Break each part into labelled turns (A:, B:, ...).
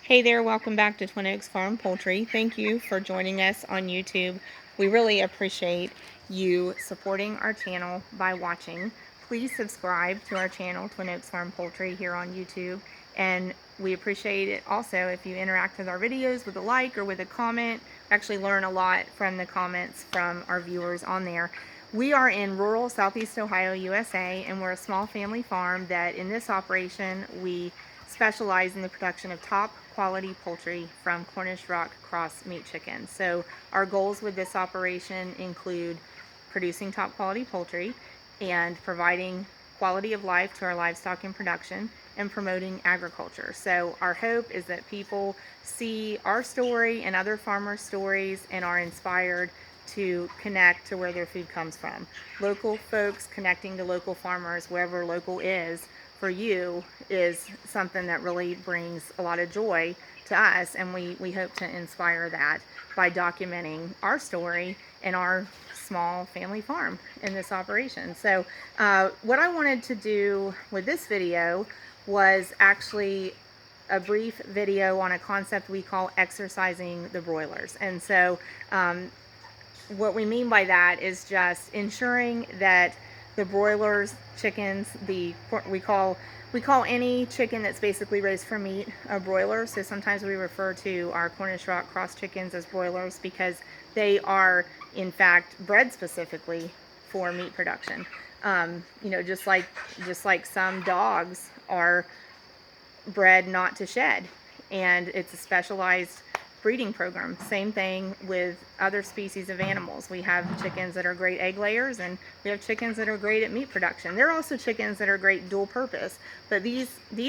A: Hey there, welcome back to Twin Oaks Farm Poultry. Thank you for joining us on YouTube. We really appreciate you supporting our channel by watching. Please subscribe to our channel, Twin Oaks Farm Poultry, here on YouTube. And we appreciate it also if you interact with our videos with a like or with a comment. We actually learn a lot from the comments from our viewers on there. We are in rural Southeast Ohio, USA, and we're a small family farm that in this operation we specialize in the production of top quality poultry from Cornish Rock Cross meat chickens. So our goals with this operation include producing top quality poultry and providing quality of life to our livestock in production and promoting agriculture. So our hope is that people see our story and other farmers' stories and are inspired to connect to where their food comes from. Local folks connecting to local farmers, wherever local is, for you is something that really brings a lot of joy to us, and we hope to inspire that by documenting our story and our small family farm in this operation. So what I wanted to do with this video was actually a brief video on a concept we call exercising the broilers. And so what we mean by that is just ensuring that the broilers, chickens, we call any chicken that's basically raised for meat a broiler. So sometimes we refer to our Cornish Rock Cross chickens as broilers because they are in fact bred specifically for meat production. You know, just like some dogs are bred not to shed, and it's a specialized breeding program. Same thing with other species of animals. We have chickens that are great egg layers, and we have chickens that are great at meat production. There are also chickens that are great dual purpose, but these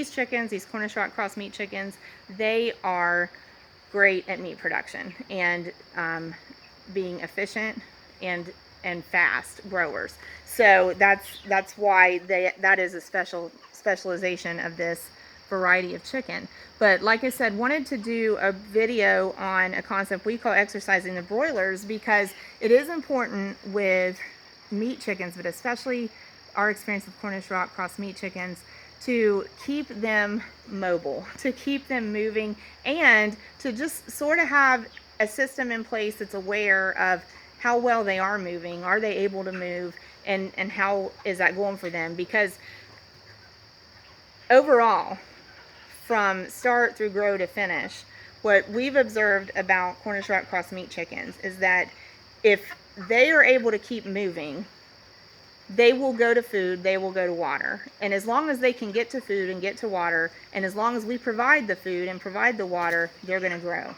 A: chickens, these Cornish Rock Cross meat chickens, they are great at meat production and being efficient and fast growers. So that's why that is a specialization of this variety of chicken. But like I said, wanted to do a video on a concept we call exercising the broilers, because it is important with meat chickens, but especially our experience with Cornish Rock Cross meat chickens, to keep them mobile, to keep them moving, and to just sort of have a system in place that's aware of how well they are moving. Are they able to move, and how is that going for them? Because overall, from start through grow to finish, what we've observed about Cornish Rock Cross meat chickens is that if they are able to keep moving, they will go to food, they will go to water. And as long as they can get to food and get to water, and as long as we provide the food and provide the water, they're going to grow.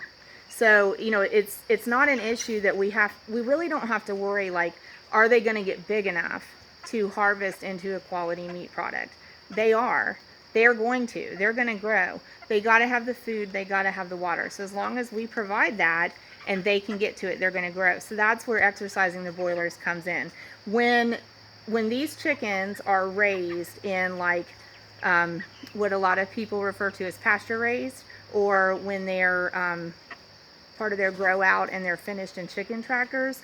A: So, you know, it's not an issue that we really don't have to worry, like, are they going to get big enough to harvest into a quality meat product? They are. They're going to. They're going to grow. They got to have the food. They got to have the water. So as long as we provide that and they can get to it, they're going to grow. So that's where exercising the broilers comes in. When these chickens are raised in, like, what a lot of people refer to as pasture raised, or when they're part of their grow out and they're finished in chicken tractors,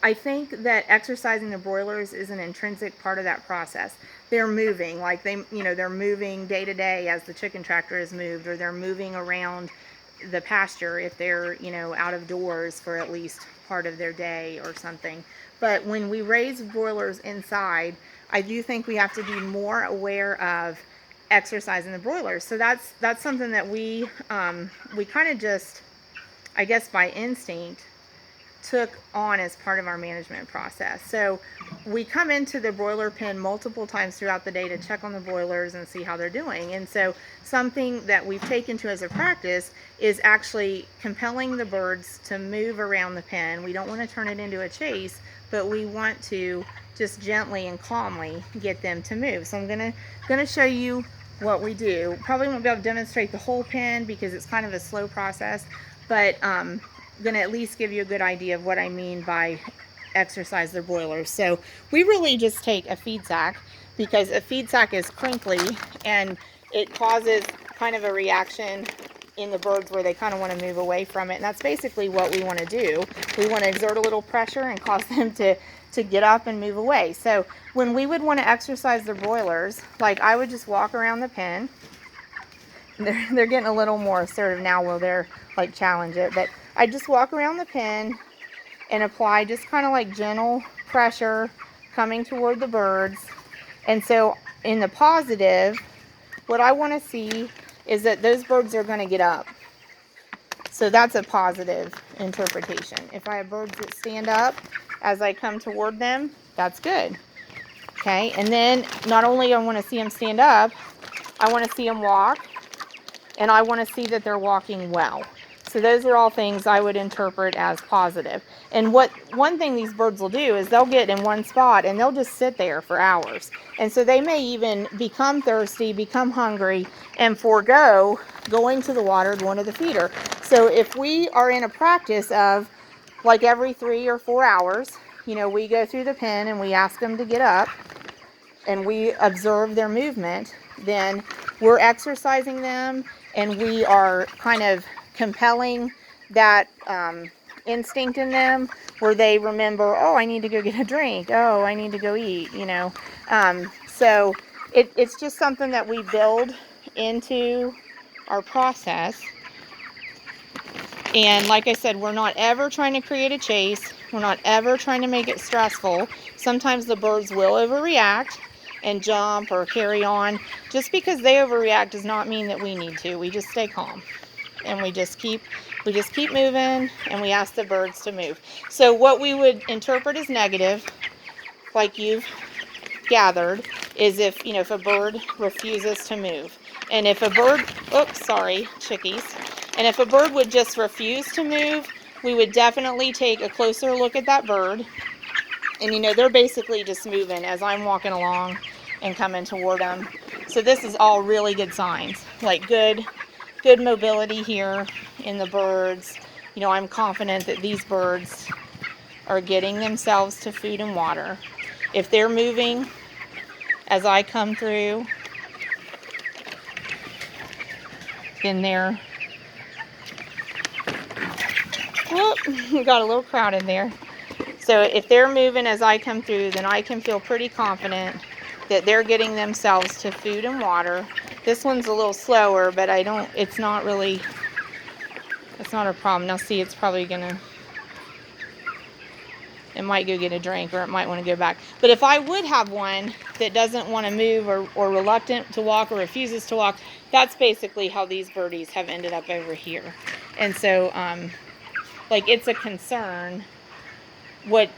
A: I think that exercising the broilers is an intrinsic part of that process. They're moving, like they're moving day to day as the chicken tractor is moved, or they're moving around the pasture if they're, out of doors for at least part of their day or something. But when we raise broilers inside, I do think we have to be more aware of exercising the broilers. So that's something that we kind of just, I guess by instinct, took on as part of our management process. So we come into the broiler pen multiple times throughout the day to check on the broilers and see how they're doing. And so something that we've taken to as a practice is actually compelling the birds to move around the pen. We don't want to turn it into a chase, but we want to just gently and calmly get them to move. So I'm gonna show you what we do. Probably won't be able to demonstrate the whole pen because it's kind of a slow process, but going to at least give you a good idea of what I mean by exercise the broilers. So we really just take a feed sack, because a feed sack is crinkly and it causes kind of a reaction in the birds where they kind of want to move away from it. And that's basically what we want to do. We want to exert a little pressure and cause them to get up and move away. So when we would want to exercise the broilers, like I would just walk around the pen, they're getting a little more assertive now where they're like challenge it. But I just walk around the pen and apply just kind of like gentle pressure coming toward the birds. And so in the positive, what I want to see is that those birds are going to get up. So that's a positive interpretation. If I have birds that stand up as I come toward them, that's good. Okay, and then not only I want to see them stand up, I want to see them walk, and I want to see that they're walking well. So those are all things I would interpret as positive. And one thing these birds will do is they'll get in one spot and they'll just sit there for hours. And so they may even become thirsty, become hungry, and forego going to the water, going to the feeder. So if we are in a practice of like every 3 or 4 hours, you know, we go through the pen and we ask them to get up and we observe their movement, then we're exercising them and we are kind of compelling that instinct in them where they remember, oh, I need to go get a drink, oh, I need to go eat, you know. So it's just something that we build into our process. And like I said, we're not ever trying to create a chase. We're not ever trying to make it stressful. Sometimes the birds will overreact and jump or carry on. Just because they overreact does not mean that we need to. We just stay calm. And we just keep moving, and we ask the birds to move. So what we would interpret as negative, like you've gathered, is if, you know, if a bird refuses to move. And if a bird, oops, sorry, chickies. And if a bird would just refuse to move, we would definitely take a closer look at that bird. And you know, they're basically just moving as I'm walking along and coming toward them. So this is all really good signs, like good mobility here in the birds. You know, I'm confident that these birds are getting themselves to food and water. If they're moving as I come through, then they're, whoop, we got a little crowd in there. So if they're moving as I come through, then I can feel pretty confident that they're getting themselves to food and water. This one's a little slower, but it's not really, it's not a problem. Now see, it's probably gonna, it might go get a drink or it might want to go back. But if I would have one that doesn't want to move or reluctant to walk or refuses to walk, that's basically how these birdies have ended up over here. And so, like, it's a concern. What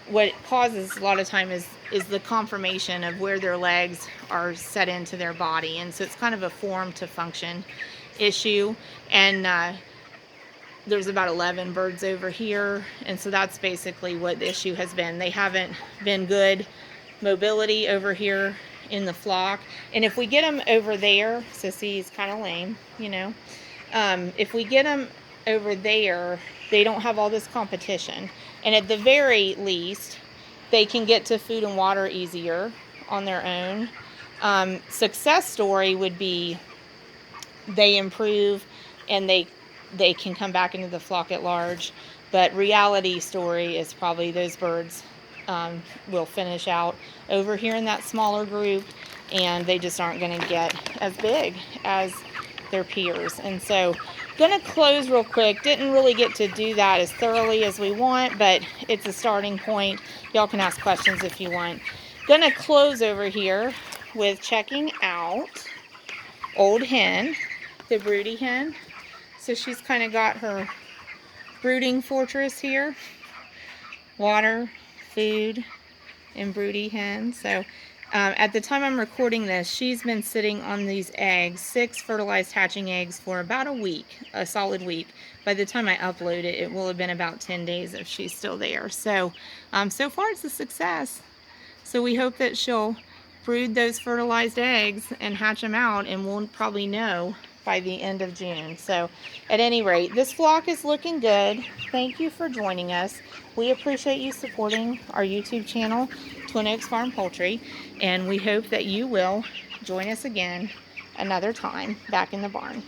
A: causes a lot of time is the conformation of where their legs are set into their body, and so it's kind of a form to function issue. And there's about 11 birds over here, and so that's basically what the issue has been. They haven't been good mobility over here in the flock, and if we get them over there, Sissy's kind of lame, you know. If we get them over there, they don't have all this competition. And at the very least, they can get to food and water easier on their own. Success story would be they improve and they can come back into the flock at large. But reality story is probably those birds will finish out over here in that smaller group, and they just aren't going to get as big as their peers. And so gonna close real quick. Didn't really get to do that as thoroughly as we want, but it's a starting point. Y'all can ask questions if you want. Gonna close over here with checking out Old Hen, the broody hen. So she's kind of got her brooding fortress here. Water, food, and broody hen. So at the time I'm recording this, she's been sitting on these eggs, 6 fertilized hatching eggs, for about a week, a solid week. By the time I upload it, it will have been about 10 days if she's still there. So, so far it's a success. So we hope that she'll brood those fertilized eggs and hatch them out, and we'll probably know by the end of June. So at any rate, this flock is looking good. Thank you for joining us. We appreciate you supporting our YouTube channel, Twin Oaks Farm Poultry, and we hope that you will join us again another time back in the barn.